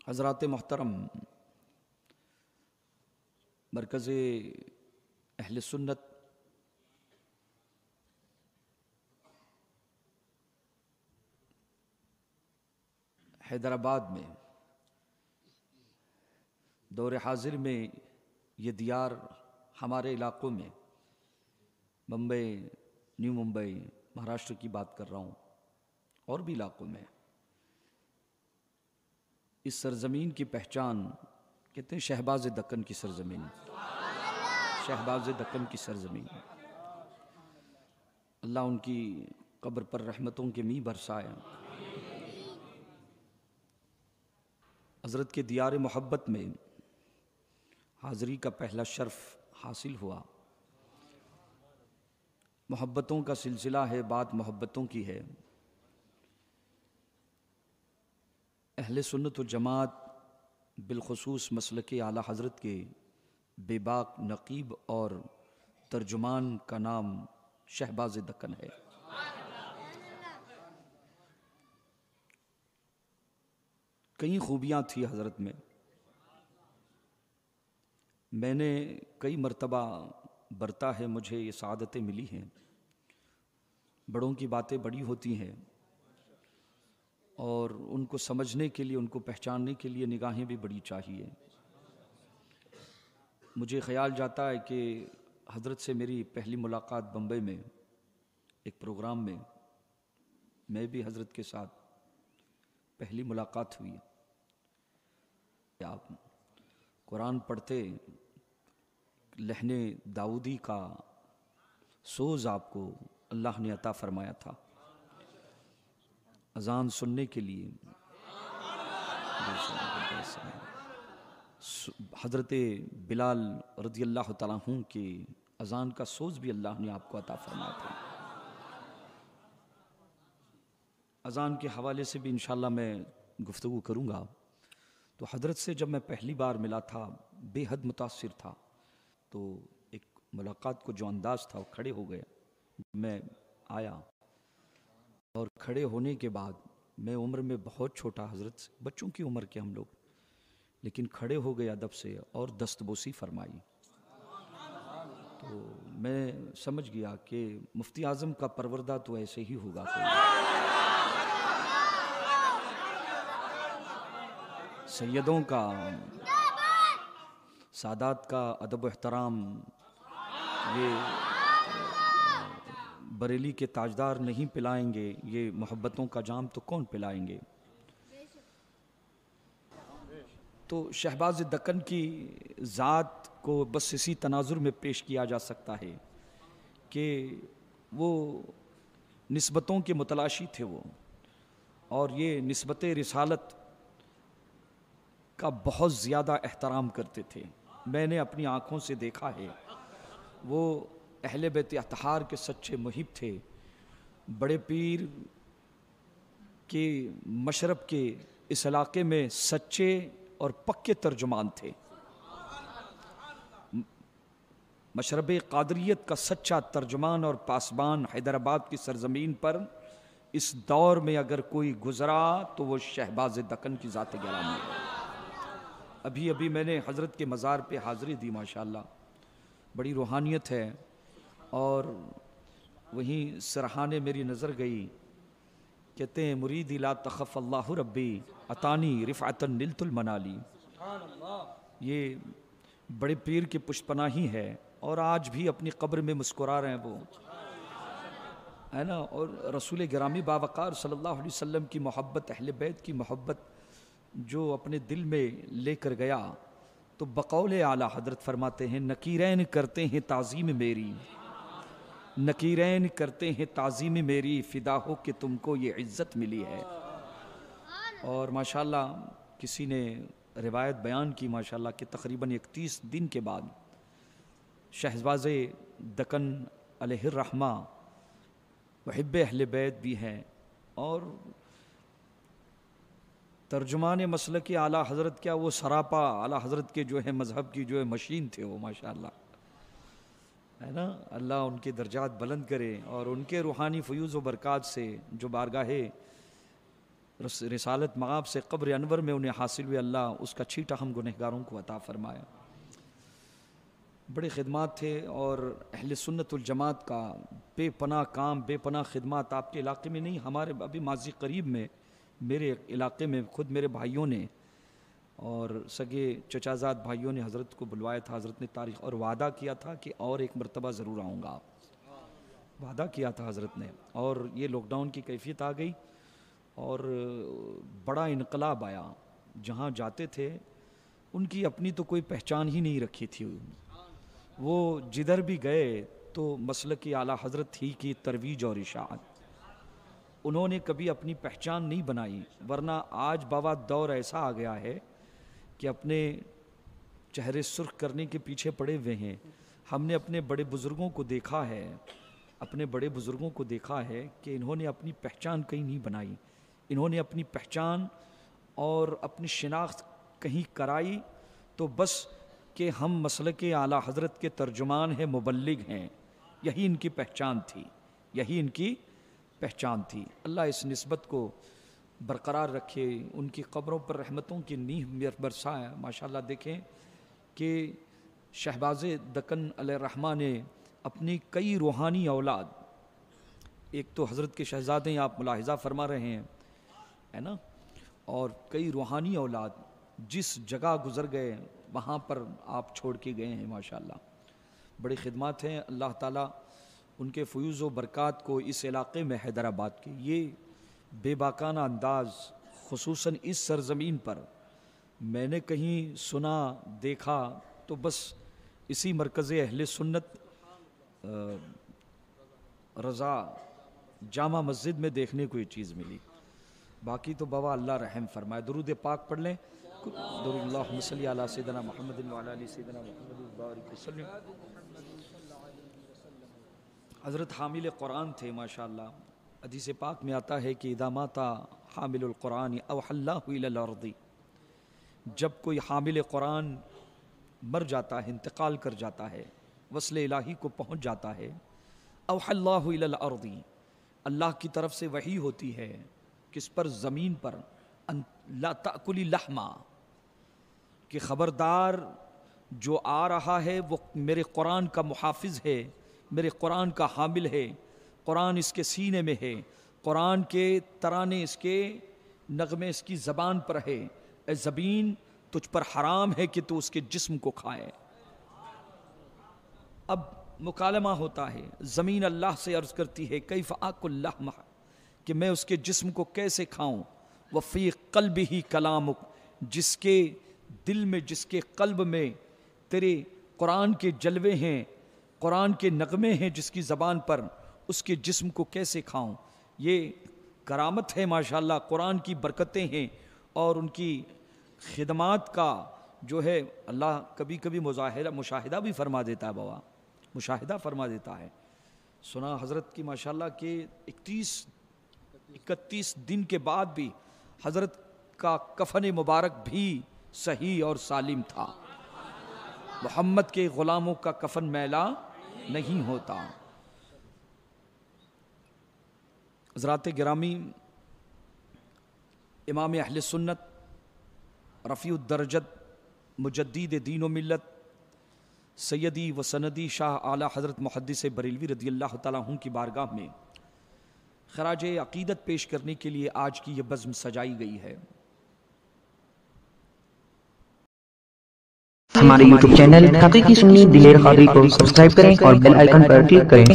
حضرات محترم، مرکز اہل سنت حیدرآباد میں دور حاضر میں یہ دیار ہمارے علاقوں میں ممبئی، نیو ممبئی، مہاراشٹر کی بات کر رہا ہوں، اور بھی علاقوں میں اس سرزمین کی پہچان کہتے ہیں شہباز دکن کی سرزمین، شہباز دکن کی سرزمین۔ اللہ ان کی قبر پر رحمتوں کے میںہ برسائے۔ حضرت کے دیار محبت میں حاضری کا پہلا شرف حاصل ہوا۔ محبتوں کا سلسلہ ہے، بات محبتوں کی ہے۔ اہل سنت و جماعت بالخصوص مسلک اعلیٰ حضرت کے بے باک نقیب اور ترجمان کا نام شہباز دکن ہے۔ کئی خوبیاں تھی حضرت میں نے کئی مرتبہ برتا ہے، مجھے یہ سعادتیں ملی ہیں۔ بڑوں کی باتیں بڑی ہوتی ہیں، اور ان کو سمجھنے کے لیے، ان کو پہچاننے کے لیے نگاہیں بھی بڑی چاہیے۔ مجھے خیال جاتا ہے کہ حضرت سے میری پہلی ملاقات بمبئی میں ایک پروگرام میں بھی حضرت کے ساتھ پہلی ملاقات ہوئی۔ آپ قرآن پڑھتے، لحن داؤدی کا سوز آپ کو اللہ نے عطا فرمایا تھا اذان سننے کے لیے۔ حضرت بلال رضی اللہ تعالیٰ عنہ کی اذان کا سوز بھی اللہ نے آپ کو عطا فرمایا تھا۔ اذان کے حوالے سے بھی انشاءاللہ میں گفتگو کروں گا۔ تو حضرت سے جب میں پہلی بار ملا تھا بے حد متاثر تھا۔ تو ایک ملاقات کو جو انداز تھا وہ کھڑے ہو گئے۔ میں آیا اور کھڑے ہونے کے بعد میں عمر میں بہت چھوٹا حضرت سے، بچوں کی عمر کے ہم لوگ، لیکن کھڑے ہو گئے ادب سے اور دستبوسی فرمائی۔ تو میں سمجھ گیا کہ مفتی اعظم کا پروردہ تو ایسے ہی ہوگا کوئی۔ سیدوں کا، سادات کا ادب و احترام یہ بریلی کے تاجدار نہیں پلائیں گے، یہ محبتوں کا جام تو کون پلائیں گے۔ تو شہباز دکن کی ذات کو بس اسی تناظر میں پیش کیا جا سکتا ہے کہ وہ نسبتوں کے متلاشی تھے وہ، اور یہ نسبت رسالت کا بہت زیادہ احترام کرتے تھے۔ میں نے اپنی آنکھوں سے دیکھا ہے، وہ اہل بیت اطہار کے سچے محب تھے، بڑے پیر کے مشرب کے اس علاقے میں سچے اور پکے ترجمان تھے۔ مشرب قادریت کا سچا ترجمان اور پاسبان حیدرآباد کی سرزمین پر اس دور میں اگر کوئی گزرا تو وہ شہباز دکن کی ذات گرامی ہے۔ ابھی میں نے حضرت کے مزار پہ حاضری دی، ماشاءاللہ بڑی روحانیت ہے۔ اور وہیں سرحانے میری نظر گئی، کہتے ہیں مریدی لا تخف اللہ ربی عطانی رفعتا نلت المنالی۔ یہ بڑے پیر کی پشت پناہی ہے، اور آج بھی اپنی قبر میں مسکرا رہے ہیں وہ، ہے نا۔ اور رسول گرامی باوقار صلی اللہ علیہ وسلم کی محبت، اہل بیت کی محبت جو اپنے دل میں لے کر گیا، تو بقول اعلیٰ حضرت فرماتے ہیں نکیرین کرتے ہیں تعظیم میری، نکیرین کرتے ہیں تعظیم میری، فدا ہو کہ تم کو یہ عزت ملی ہے۔ اور ماشاءاللہ کسی نے روایت بیان کی ماشاءاللہ کہ تقریباً 31 دن کے بعد شہباز دکن علیہ الرحمہ محب اہل بیت بھی ہیں، اور ترجمان مسلک اعلیٰ حضرت، کیا وہ سراپا اعلیٰ حضرت کے جو ہے مذہب کی جو ہے مشین تھے وہ، ماشاءاللہ، ہے نا۔ اللہ ان کے درجات بلند کرے، اور ان کے روحانی فیوز و برکات سے جو بارگاہ رسالت مآب سے قبر انور میں انہیں حاصل ہوئے، اللہ اس کا چھیٹا ہم گنہگاروں کو عطا فرمایا۔ بڑے خدمات تھے، اور اہل سنت والجماعت کا بے پناہ کام، بے پناہ خدمات آپ کے علاقے میں نہیں، ہمارے ابھی ماضی قریب میں میرے علاقے میں خود میرے بھائیوں نے اور سگے چچازاد بھائیوں نے حضرت کو بلوایا تھا، حضرت نے تاریخ اور وعدہ کیا تھا کہ اور ایک مرتبہ ضرور آؤں گا، وعدہ کیا تھا حضرت نے، اور یہ لاک ڈاؤن کی کیفیت آ گئی اور بڑا انقلاب آیا۔ جہاں جاتے تھے ان کی اپنی تو کوئی پہچان ہی نہیں رکھی تھی، وہ جدھر بھی گئے تو مسلک اعلیٰ حضرت ہی کی ترویج اور اشاعت، انہوں نے کبھی اپنی پہچان نہیں بنائی، ورنہ آج بابا دور ایسا آ گیا ہے کہ اپنے چہرے سرخ کرنے کے پیچھے پڑے ہوئے ہیں۔ ہم نے اپنے بڑے بزرگوں کو دیکھا ہے، اپنے بڑے بزرگوں کو دیکھا ہے کہ انہوں نے اپنی پہچان کہیں نہیں بنائی، انہوں نے اپنی پہچان اور اپنی شناخت کہیں کرائی تو بس کہ ہم مسلک اعلیٰ حضرت کے ترجمان ہیں، مبلغ ہیں، یہی ان کی پہچان تھی، یہی ان کی پہچان تھی۔ اللہ اس نسبت کو برقرار رکھے، ان کی قبروں پر رحمتوں کی نیہ برسائے۔ ماشاءاللہ دیکھیں کہ شہباز دکن علیہ الرحمہ نے اپنی کئی روحانی اولاد، ایک تو حضرت کے شہزادے آپ ملاحظہ فرما رہے ہیں ہے نا، اور کئی روحانی اولاد جس جگہ گزر گئے وہاں پر آپ چھوڑ کے گئے ہیں، ماشاءاللہ بڑی خدمات ہیں۔ اللہ تعالیٰ ان کے فیوز و برکات کو اس علاقے میں حیدرآباد کے یہ بے باکانہ انداز، خصوصاً اس سرزمین پر میں نے کہیں سنا دیکھا تو بس اسی مرکز اہل سنت رضا جامع مسجد میں دیکھنے کو یہ چیز ملی، باقی تو بابا اللہ رحم فرمائے۔ درود پاک پڑھ لیں، درود اللہم صلی علی سیدنا محمد وعلی آل سیدنا محمد بارک وسلم۔ حضرت حامل قرآن تھے ماشاءاللہ، حدیث پاک میں آتا ہے کہ اذا مات حامل القرآن اوحی اللہ الی الارض، جب کوئی حامل قرآن مر جاتا ہے، انتقال کر جاتا ہے، وصل الہی کو پہنچ جاتا ہے، اوحی اللہ الی الارض، اللہ کی طرف سے وحی ہوتی ہے کس پر؟ زمین پر، لا تأکلی لحما، کہ خبردار جو آ رہا ہے وہ میرے قرآن کا محافظ ہے، میرے قرآن کا حامل ہے، قرآن اس کے سینے میں ہے، قرآن کے ترانے اس کے نغمے اس کی زبان پر ہے، اے زمین تجھ پر حرام ہے کہ تو اس کے جسم کو کھائے۔ اب مکالمہ ہوتا ہے، زمین اللہ سے عرض کرتی ہے کیف آکل لحم، کہ میں اس کے جسم کو کیسے کھاؤں، وفی قلبہ کلامک، جس کے دل میں، جس کے قلب میں تیرے قرآن کے جلوے ہیں، قرآن کے نغمے ہیں جس کی زبان پر، اس کے جسم کو کیسے کھاؤں۔ یہ کرامت ہے ماشاءاللہ، قرآن کی برکتیں ہیں اور ان کی خدمات کا جو ہے اللہ کبھی کبھی مشاہدہ بھی فرما دیتا ہے، بابا مشاہدہ فرما دیتا ہے۔ سنا حضرت کی ماشاءاللہ کہ 31 دن کے بعد بھی حضرت کا کفن مبارک بھی صحیح اور سالم تھا۔ محمد کے غلاموں کا کفن میلا نہیں ہوتا۔ حضرات گرامی، امام اہل سنت رفیع الدرجت مجدد دین و ملت سیدی و سندی شاہ اعلیٰ حضرت محدث بریلوی رضی اللہ تعالیٰ عنہ کی بارگاہ میں خراج عقیدت پیش کرنے کے لیے آج کی یہ بزم سجائی گئی ہے۔ ہمارے YouTube چینل حقیقی سنی دلیر قادری کو سبسکرائب کریں اور بیل آئیکن پر کلک کریں۔